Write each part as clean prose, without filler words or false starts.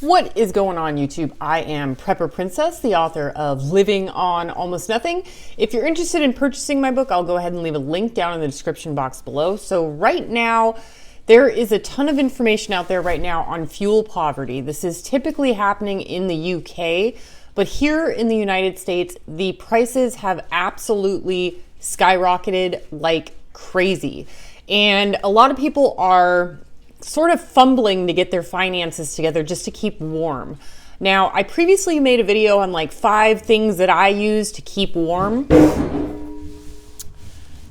What is going on, YouTube? I am Prepper Princess, the author of Living on Almost Nothing. If you're interested in purchasing my book, I'll go ahead and leave a link down in the description box below. So right now, there is a ton of information out there right now on fuel poverty. This is typically happening in the UK, but here in the United States, the prices have absolutely skyrocketed like crazy. And a lot of people are sort of fumbling to get their finances together just to keep warm. Now, I previously made a video on like 5 things that I use to keep warm.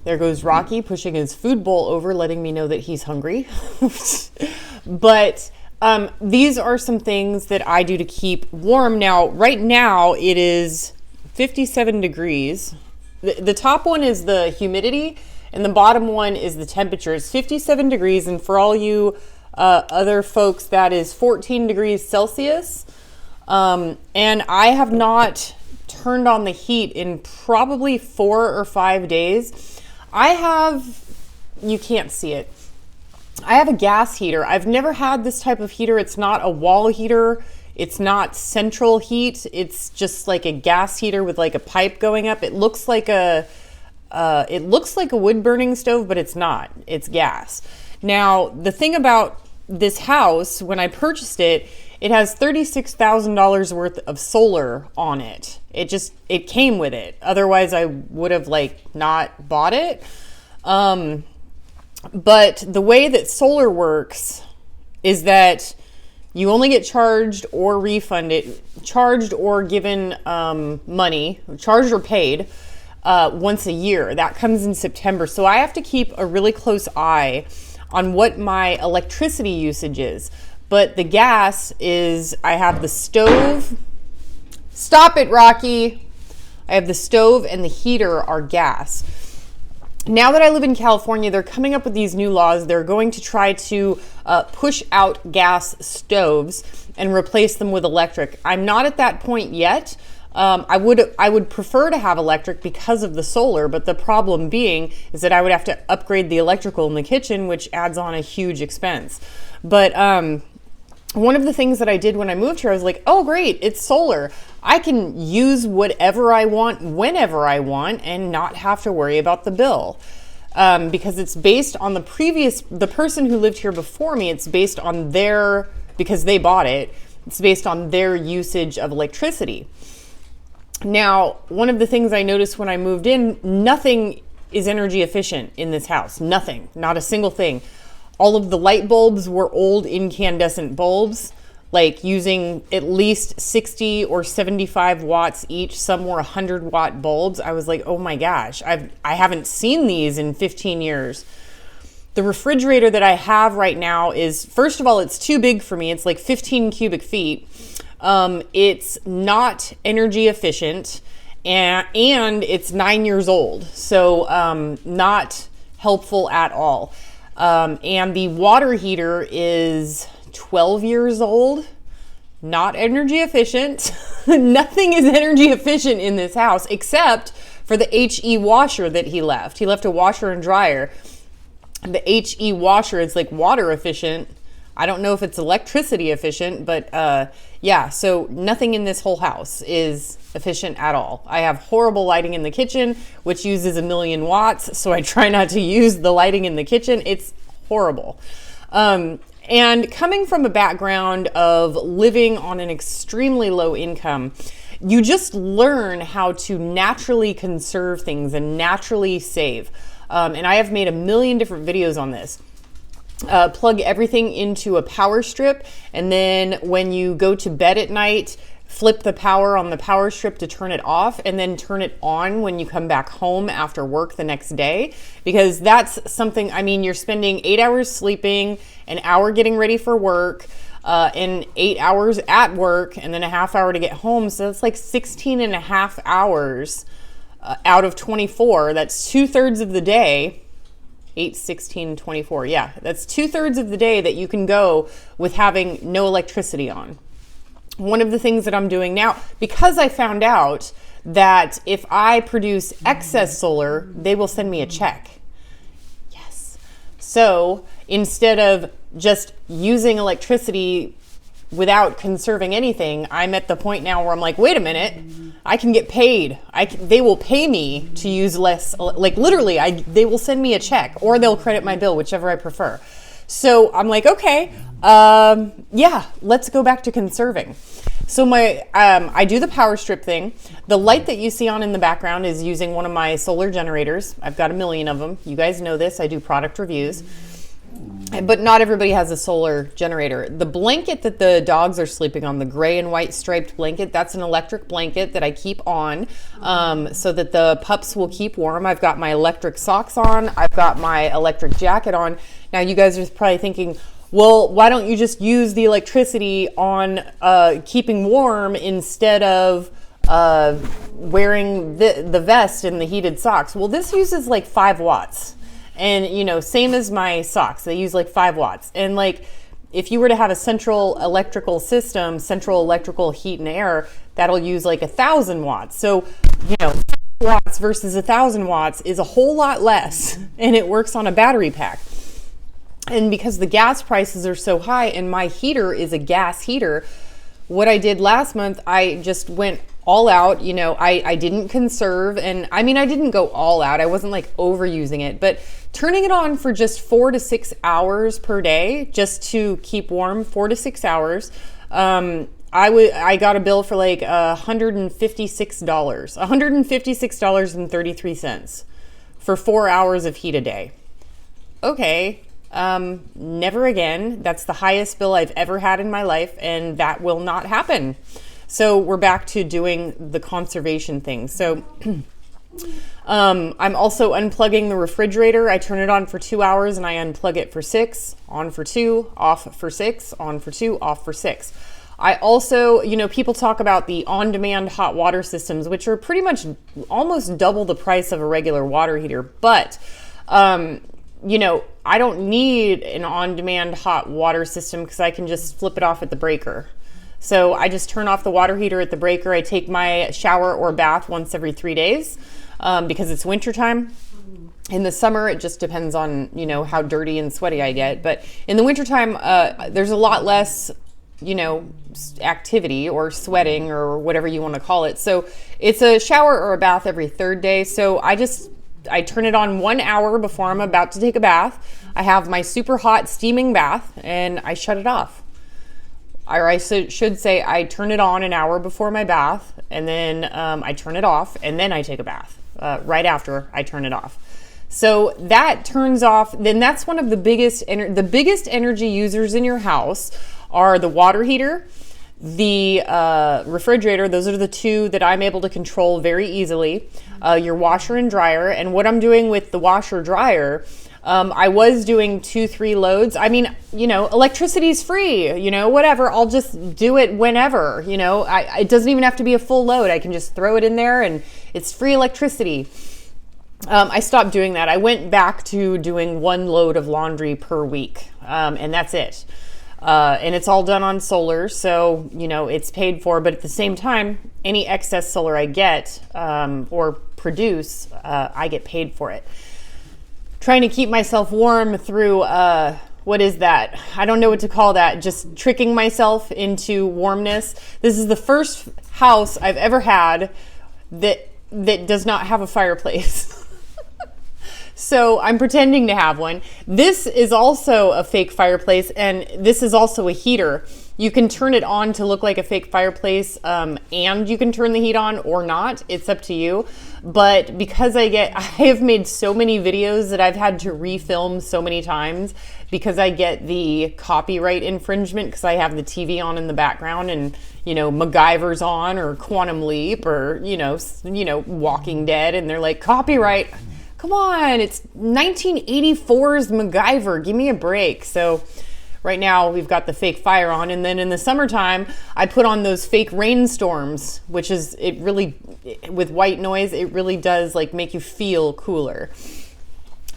There goes Rocky pushing his food bowl over, letting me know that he's hungry. But these are some things that I do to keep warm. Now, right now it is 57 degrees. The top one is the humidity, and the bottom one is the temperature. It's 57 degrees, and for all you other folks, that is 14 degrees Celsius. And I have not turned on the heat in probably 4 or 5 days. You can't see it. I have a gas heater. I've never had this type of heater. It's not a wall heater. It's not central heat. It's just like a gas heater with like a pipe going up. It looks like a wood burning stove, but it's not. It's gas. Now, the thing about this house, when I purchased it, it has $36,000 worth of solar on it. It came with it. Otherwise, I would have like not bought it. But the way that solar works is that you only get charged or refunded, charged or given money, charged or paid once a year. That comes in September. So I have to keep a really close eye on what my electricity usage is. But the gas is, I have the stove. Stop it, Rocky. I have the stove and the heater are gas. Now that I live in California, they're coming up with these new laws. They're going to try to push out gas stoves and replace them with electric. I'm not at that point yet. I would prefer to have electric because of the solar, but the problem being is that I would have to upgrade the electrical in the kitchen, which adds on a huge expense. But one of the things that I did when I moved here, I was like, oh great, it's solar. I can use whatever I want, whenever I want, and not have to worry about the bill. Because it's based on the person who lived here before me, it's based on because they bought it, it's based on their usage of electricity. Now, one of the things I noticed when I moved in, nothing is energy efficient in this house. Nothing, not a single thing. All of the light bulbs were old incandescent bulbs, like using at least 60 or 75 watts each. Some were 100-watt bulbs. I was like, oh my gosh, I haven't seen these in 15 years. The refrigerator that I have right now is, first of all, it's too big for me. It's like 15 cubic feet. It's not energy efficient, and it's 9 years old. So not helpful at all. And the water heater is 12 years old, not energy efficient. Nothing is energy efficient in this house except for the HE washer that he left. He left a washer and dryer. The HE washer is like water efficient. I don't know if it's electricity efficient, but yeah, so nothing in this whole house is efficient at all. I have horrible lighting in the kitchen, which uses 1,000,000 watts, so I try not to use the lighting in the kitchen. It's horrible. And coming from a background of living on an extremely low income, you just learn how to naturally conserve things and naturally save. And I have made 1,000,000 different videos on this. Plug everything into a power strip, and then when you go to bed at night, flip the power on the power strip to turn it off, and then turn it on when you come back home after work the next day. Because that's something, I mean, you're spending 8 hours sleeping, an hour getting ready for work, and 8 hours at work, and then a half hour to get home. So that's like 16 and a half hours out of 24. That's 2/3 of the day. 8, 16, 24. Yeah, that's 2/3 of the day that you can go with having no electricity on. One of the things that I'm doing now, because I found out that if I produce excess solar, they will send me a check. Yes. So instead of just using electricity without conserving anything, I'm at the point now where I'm like, wait a minute, I can get paid. They will pay me to use less, like literally, they will send me a check or they'll credit my bill, whichever I prefer. So I'm like, okay, yeah, let's go back to conserving. So I do the power strip thing. The light that you see on in the background is using one of my solar generators. I've got a million of them. You guys know this. I do product reviews. But not everybody has a solar generator. The blanket that the dogs are sleeping on, the gray and white striped blanket, that's an electric blanket that I keep on so that the pups will keep warm. I've got my electric socks on. I've got my electric jacket on. Now you guys are probably thinking, well, why don't you just use the electricity on keeping warm instead of wearing the vest and the heated socks? Well, this uses like 5 watts. And, you know, same as my socks, they use like 5 watts. And like, if you were to have a central electrical system, central electrical heat and air, that'll use like 1,000 watts. So, you know, watts versus 1,000 watts is a whole lot less, and it works on a battery pack. And because the gas prices are so high and my heater is a gas heater, what I did last month, I just went all out. You know, I didn't conserve, and I mean, I didn't go all out. I wasn't like overusing it, but turning it on for just 4 to 6 hours per day, just to keep warm, 4 to 6 hours. I got a bill for like $156.33 for 4 hours of heat a day. Okay. Never again. That's the highest bill I've ever had in my life, and that will not happen. So we're back to doing the conservation thing. So I'm also unplugging the refrigerator. I turn it on for 2 hours and I unplug it for 6, on for 2, off for 6, on for 2, off for 6. I also, you know, people talk about the on-demand hot water systems, which are pretty much almost double the price of a regular water heater. But, you know, I don't need an on-demand hot water system because I can just flip it off at the breaker. So I just turn off the water heater at the breaker. I take my shower or bath once every 3 days because it's wintertime. In the summer, it just depends on, you know, how dirty and sweaty I get. But in the wintertime, there's a lot less, you know, activity or sweating or whatever you want to call it. So it's a shower or a bath every 3rd day. So I turn it on 1 hour before I'm about to take a bath. I have my super hot steaming bath and I shut it off. Or I should say I turn it on an hour before my bath, and then I turn it off, and then I take a bath right after I turn it off. So that turns off, then that's one of the biggest energy users in your house are the water heater, the refrigerator. Those are the 2 that I'm able to control very easily. Your washer and dryer. And what I'm doing with the washer dryer, I was doing 2-3 loads. I mean, you know, electricity's free, you know, whatever. I'll just do it whenever, you know, it doesn't even have to be a full load. I can just throw it in there and it's free electricity. I stopped doing that. I went back to doing 1 load of laundry per week. And that's it. And it's all done on solar. So, you know, it's paid for, but at the same time, any excess solar I get, or produce, I get paid for it. Trying to keep myself warm through, what is that? I don't know what to call that. Just tricking myself into warmness. This is the first house I've ever had that does not have a fireplace. So I'm pretending to have one. This is also a fake fireplace, and this is also a heater. You can turn it on to look like a fake fireplace, and you can turn the heat on or not. It's up to you. But because I have made so many videos that I've had to refilm so many times because I get the copyright infringement because I have the TV on in the background and, you know, MacGyver's on or Quantum Leap or, you know, Walking Dead, and they're like, copyright. Come on, it's 1984's MacGyver. Give me a break. So right now we've got the fake fire on, and then in the summertime I put on those fake rainstorms, which is, it really, with white noise, it really does like make you feel cooler.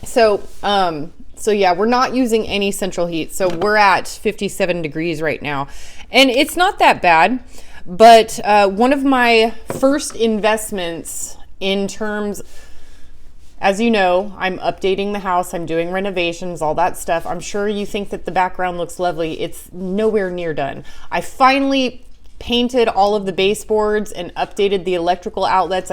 So yeah, we're not using any central heat. So we're at 57 degrees right now, and it's not that bad. But one of my first investments in terms, As you know, I'm updating the house, I'm doing renovations, all that stuff. I'm sure you think that the background looks lovely. It's nowhere near done. I finally painted all of the baseboards and updated the electrical outlets.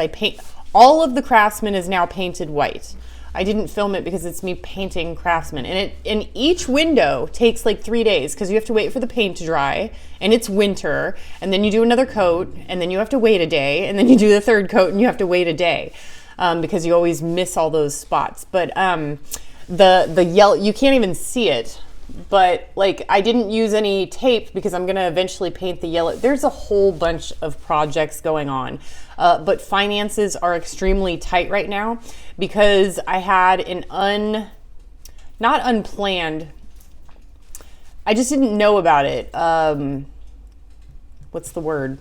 All of the Craftsman is now painted white. I didn't film it because it's me painting Craftsman. And each window takes like 3 days because you have to wait for the paint to dry, and it's winter, and then you do another coat, and then you have to wait a day, and then you do the third coat and you have to wait a day because you always miss all those spots. But the yellow, you can't even see it, but like I didn't use any tape because I'm gonna eventually paint the yellow. There's a whole bunch of projects going on, but finances are extremely tight right now because I had not unplanned, I just didn't know about it. What's the word?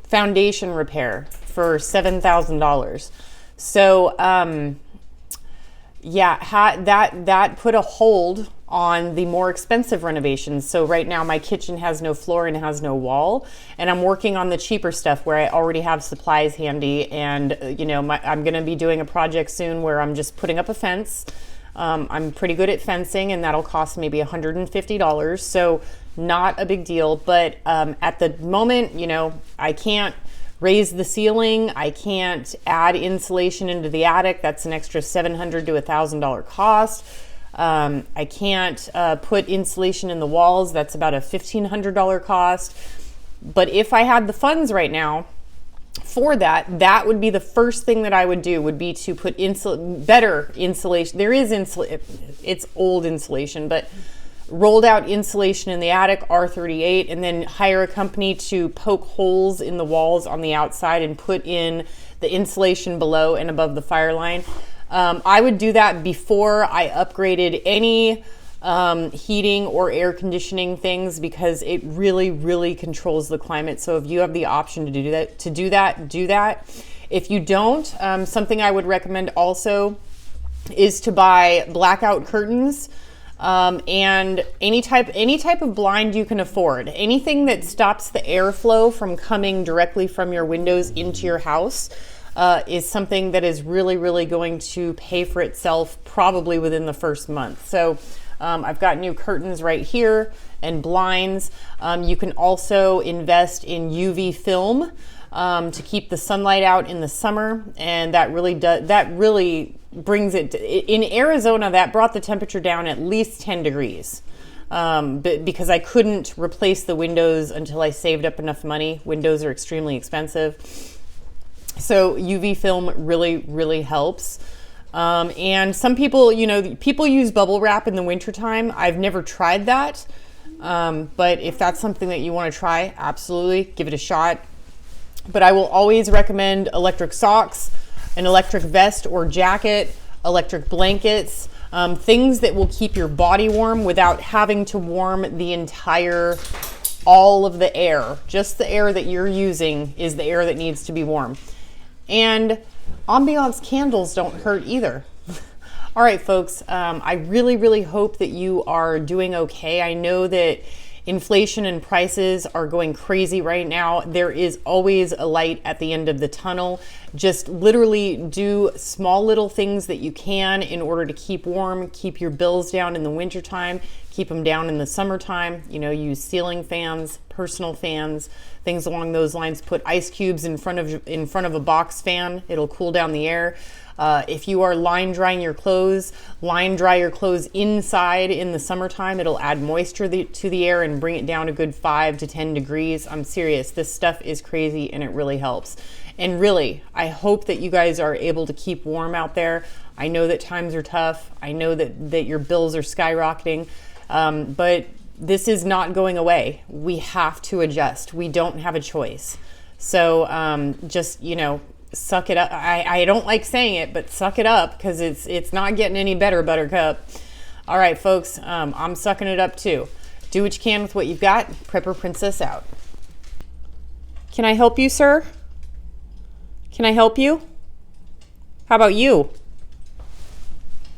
Foundation repair for $7,000. So yeah, that put a hold on the more expensive renovations. So right now my kitchen has no floor and has no wall, and I'm working on the cheaper stuff where I already have supplies handy. And you know, I'm going to be doing a project soon where I'm just putting up a fence. I'm pretty good at fencing, and that'll cost maybe $150. So not a big deal, but at the moment, you know, I can't raise the ceiling. I can't add insulation into the attic. That's an extra $700 to $1,000 cost. I can't put insulation in the walls. That's about a $1,500 cost. But if I had the funds right now for that, that would be the first thing that I would do, would be to put better insulation. There is it's old insulation, but rolled out insulation in the attic, R38, and then hire a company to poke holes in the walls on the outside and put in the insulation below and above the fire line. I would do that before I upgraded any heating or air conditioning things, because it really, really controls the climate. So if you have the option to do that, do that. If you don't, something I would recommend also is to buy blackout curtains. And any type of blind you can afford. Anything that stops the airflow from coming directly from your windows into your house is something that is really, really going to pay for itself probably within the first month. So I've got new curtains right here and blinds. You can also invest in UV film to keep the sunlight out in the summer, and that really brings it in Arizona. That brought the temperature down at least 10 degrees but because I couldn't replace the windows until I saved up enough money. Windows are extremely expensive, so UV film really, really helps. And some people, people use bubble wrap in the wintertime. I've never tried that, but if that's something that you want to try, absolutely give it a shot. But I will always recommend electric socks, an electric vest or jacket, electric blankets, things that will keep your body warm without having to warm all of the air. Just the air that you're using is the air that needs to be warm. And ambiance candles don't hurt either. All right, folks, I really, really hope that you are doing okay. I know that inflation and prices are going crazy right now. There is always a light at the end of the tunnel. Just literally do small little things that you can in order to keep warm, keep your bills down in the wintertime, keep them down in the summertime. Use ceiling fans, personal fans, things along those lines. Put ice cubes in front of a box fan. It'll cool down the air. If you are line drying your clothes, line dry your clothes inside in the summertime. It'll add moisture to the air and bring it down a good 5 to 10 degrees. I'm serious. This stuff is crazy and it really helps. And really, I hope that you guys are able to keep warm out there. I know that times are tough. I know that your bills are skyrocketing, but this is not going away. We have to adjust. We don't have a choice. So just, suck it up. I don't like saying it, but suck it up, because it's not getting any better, Buttercup. All right, folks, I'm sucking it up too. Do what you can with what you've got. Prepper Princess out. Can I help you, sir? Can I help you? How about you?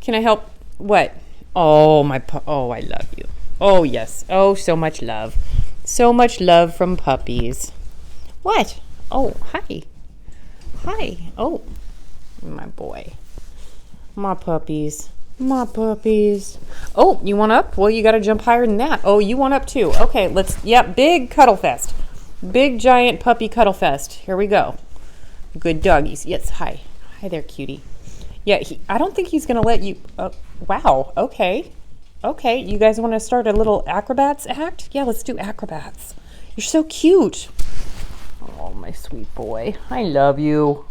Can I help? What? Oh, I love you. Oh, yes. Oh, so much love. So much love from puppies. What? Oh, hi. Hi. Oh, my boy. My puppies. My puppies. Oh, you want up? Well, you got to jump higher than that. Oh, you want up too. Okay, let's, yep, big cuddle fest. Big giant puppy cuddle fest. Here we go. Good doggies. Yes, hi. Hi there, cutie. Yeah, I don't think he's going to let you, wow, okay. Okay, you guys want to start a little acrobats act? Yeah, let's do acrobats. You're so cute. Oh, my sweet boy. I love you.